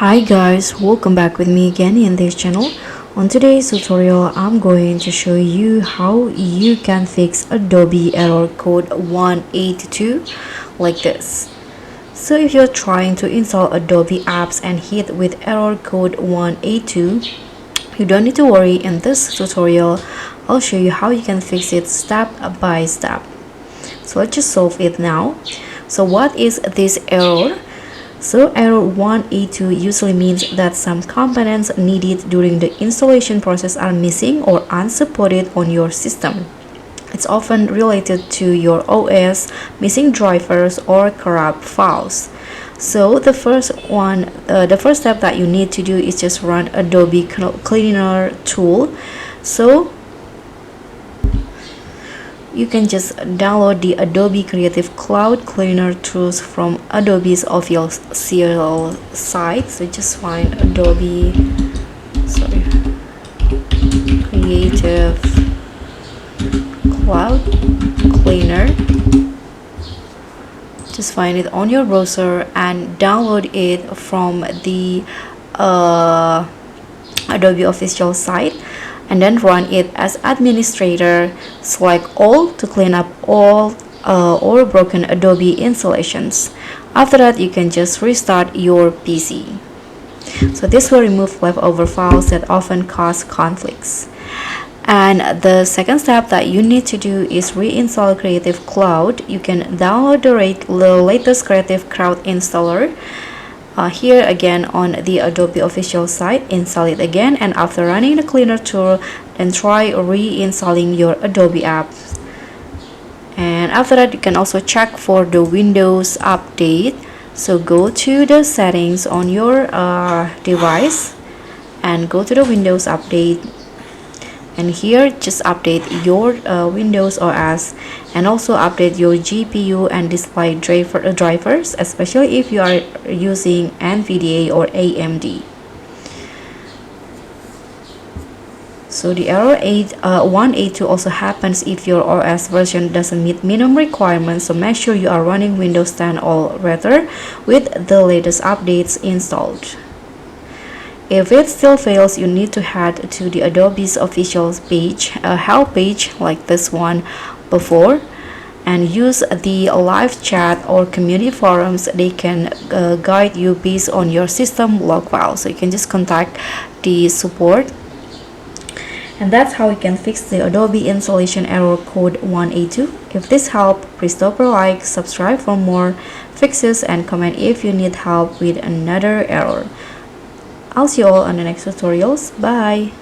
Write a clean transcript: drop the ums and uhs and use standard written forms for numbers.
Hi guys, welcome back with me again in this channel. On today's tutorial, I'm going to show you how you can fix Adobe error code 182 like this. So if you're trying to install Adobe apps and hit with error code 182, you don't need to worry. In this tutorial, I'll show you how you can fix it step by step. So let's just solve it now. So what is this error? So error 182 usually means that some components needed during the installation process are missing or unsupported on your system. It's often related to your OS, missing drivers, or corrupt files. So the first step that you need to do is just run Adobe Cleaner tool. So you can just download the Adobe Creative Cloud Cleaner tools from Adobe's official site. So just find Adobe Creative Cloud Cleaner. Just find it on your browser and download it from the Adobe official site, and then run it as administrator. Select all to clean up all or broken Adobe installations. After that, you can just restart your PC. So this will remove leftover files that often cause conflicts. And the second step that you need to do is reinstall Creative Cloud. You can download the latest Creative Cloud installer. Here again on the Adobe official site, install it again, and after running the cleaner tool, then try reinstalling your Adobe apps. And after that, you can also check for the Windows update. So go to the settings on your device and go to the Windows update, and here just update your Windows OS, and also update your GPU and display drivers, especially if you are using NVIDIA or AMD. So the error 182 also happens if your OS version doesn't meet minimum requirements, so make sure you are running Windows 10 or rather with the latest updates installed. If it still fails, you need to head to the Adobe's official page, a help page like this one before, and use the live chat or community forums. They can guide you based on your system log file. So you can just contact the support. And that's how you can fix the Adobe installation error code 182. If this helped, please drop a like, subscribe for more fixes, and comment if you need help with another error. I'll see you all on the next tutorials. Bye!